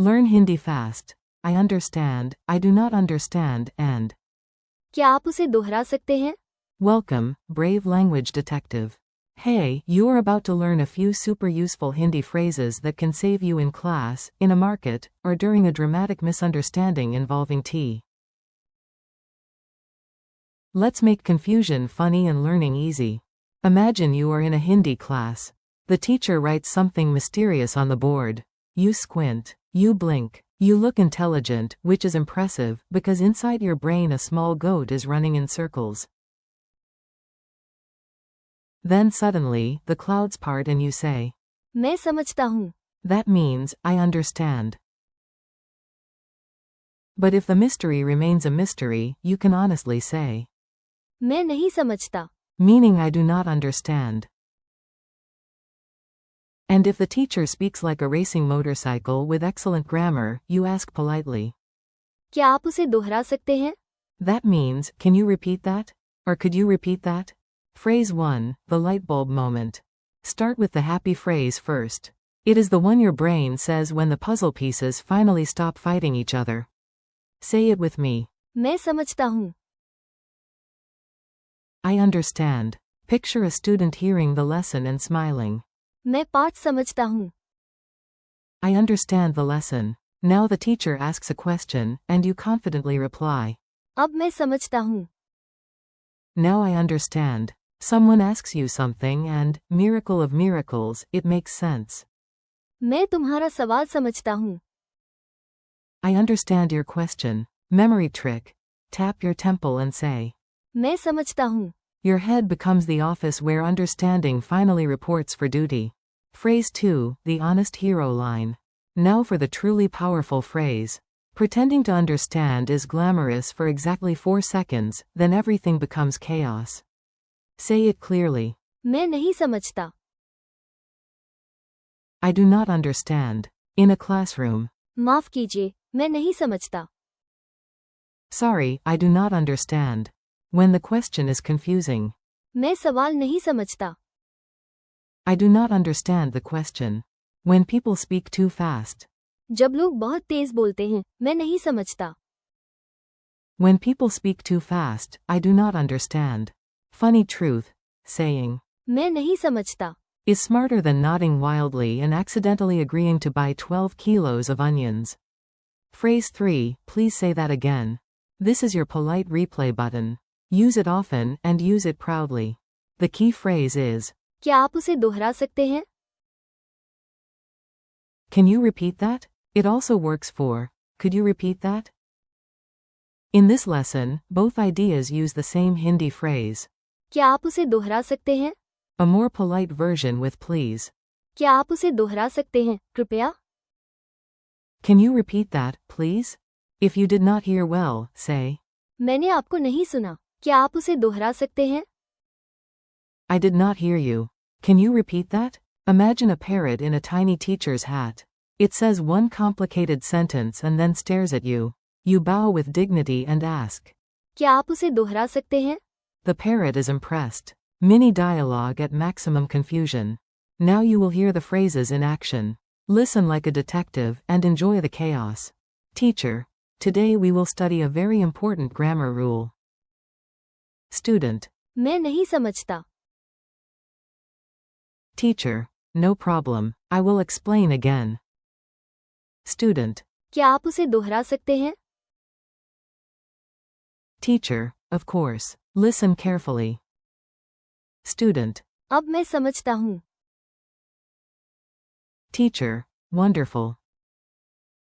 Learn Hindi fast. I understand, I do not understand, and क्या आप उसे दोहरा सकते हैं? welcome, brave language detective. Hey, you are about to learn a few super useful Hindi phrases that can save you in class, in a market, or during a dramatic misunderstanding involving tea. Let's make confusion funny and learning easy. Imagine you are in a Hindi class. The teacher writes something mysterious on the board. You squint. You blink. You look intelligent, which is impressive, because inside your brain a small goat is running in circles. Then suddenly, the clouds part and you say, मैं समझता हूँ. that means, I understand. But if the mystery remains a mystery, you can honestly say, मैं नहीं समझता. meaning I do not understand. And if the teacher speaks like a racing motorcycle with excellent grammar, you ask politely, क्या आप उसे दोहरा सकते हैं? that means, can you repeat that? Or could you repeat that? Phrase 1, the light bulb moment. Start with the happy phrase first. It is the one your brain says when the puzzle pieces finally stop fighting each other. Say it with me. मैं समझता हूँ. I understand. Picture a student hearing the lesson and smiling. मैं पाठ समझता हूँ. I understand the lesson. Now the teacher asks a question, and you confidently reply. अब मैं समझता हूँ. Now I understand. Someone asks you something and, miracle of miracles, it makes sense. मैं तुम्हारा सवाल समझता हूँ. I understand your question. Memory trick. Tap your temple and say. मैं समझता हूँ. Your head becomes the office where understanding finally reports for duty. Phrase 2, the honest hero line. Now for the truly powerful phrase. Pretending to understand is glamorous for exactly 4 seconds, then everything becomes chaos. Say it clearly. मैं नहीं समझता. I do not understand. In a classroom. माफ कीजिए, मैं नहीं समझता. Sorry, I do not understand. When the question is confusing. मैं सवाल नहीं समझता. I do not understand the question. When people speak too fast. जब लोग बहुत तेज बोलते हैं, मैं नहीं समझता. When people speak too fast, I do not understand. Funny truth. Saying. मैं नहीं समझता. Is smarter than nodding wildly and accidentally agreeing to buy 12 kilos of onions. Phrase 3, please say that again. This is your polite replay button. Use it often, and use it proudly. The key phrase is, क्या आप उसे दोहरा सकते हैं? can you repeat that? It also works for, could you repeat that? In this lesson, both ideas use the same Hindi phrase. क्या आप उसे दोहरा सकते हैं? A more polite version with please. क्या आप उसे दोहरा सकते हैं, कृपया? Can you repeat that, please? If you did not hear well, say, मैंने आपको नहीं सुना. क्या आप उसे दोहरा सकते हैं? I did not hear you. Can you repeat that? Imagine a parrot in a tiny teacher's hat. It says one complicated sentence and then stares at you. You bow with dignity and ask. क्या आप उसे दोहरा सकते हैं? The parrot is impressed. Mini dialogue at maximum confusion. Now you will hear the phrases in action. Listen like a detective and enjoy the chaos. Teacher. Today we will study a very important grammar rule. Student. मैं नहीं समझता. Teacher. No problem. I will explain again. Student. क्या आप उसे दोहरा सकते हैं? Teacher. Of course. Listen carefully. Student. अब मैं समझता हूँ. Teacher. Wonderful.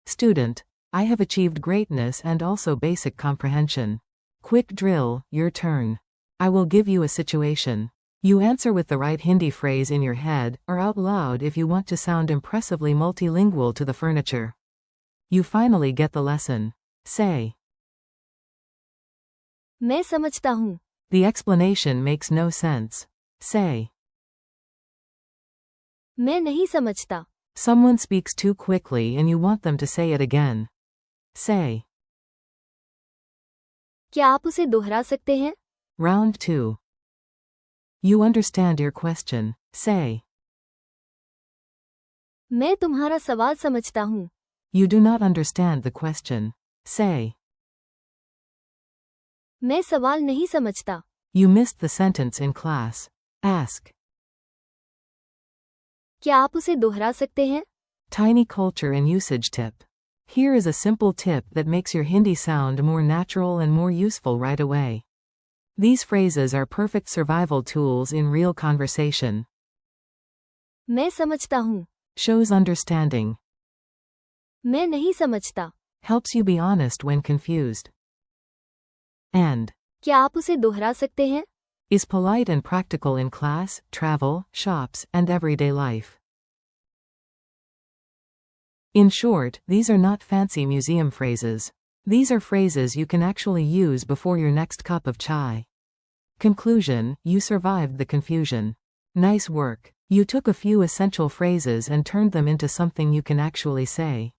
Student. I have achieved greatness and also basic comprehension. Quick drill, your turn. I will give you a situation. You answer with the right Hindi phrase in your head, or out loud if you want to sound impressively multilingual to the furniture. You finally get the lesson. Say. मैं समझता हूँ. The explanation makes no sense. Say. मैं नहीं समझता. Someone speaks too quickly and you want them to say it again. Say. क्या आप उसे दोहरा सकते हैं? Round 2. You understand your question. Say. मैं तुम्हारा सवाल समझता हूँ. You do not understand the question. Say. मैं सवाल नहीं समझता. You missed the sentence in class. Ask. क्या आप उसे दोहरा सकते हैं? Tiny culture and usage tip. Here is a simple tip that makes your Hindi sound more natural and more useful right away. These phrases are perfect survival tools in real conversation. मैं समझता हूँ. Shows understanding. मैं नहीं समझता. Helps you be honest when confused. And. क्या आप उसे दोहरा सकते हैं? Is polite and practical in class, travel, shops, and everyday life. In short, these are not fancy museum phrases. These are phrases you can actually use before your next cup of chai. Conclusion, you survived the confusion. Nice work. You took a few essential phrases and turned them into something you can actually say.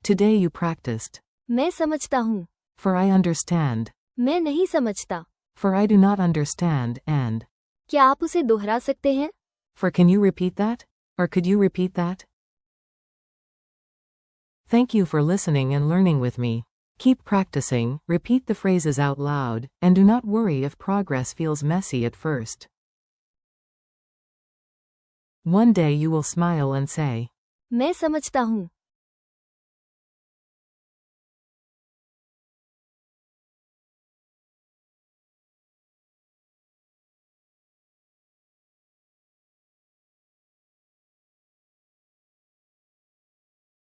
Today you practiced. मैं समझता हूँ. For I understand. मैं नहीं समझता. For I do not understand, and. क्या आप उसे दोहरा सकते हैं? For can you repeat that? Or could you repeat that? Thank you for listening and learning with me. Keep practicing, repeat the phrases out loud, and do not worry if progress feels messy at first. One day you will smile and say, मैं समझता हूँ.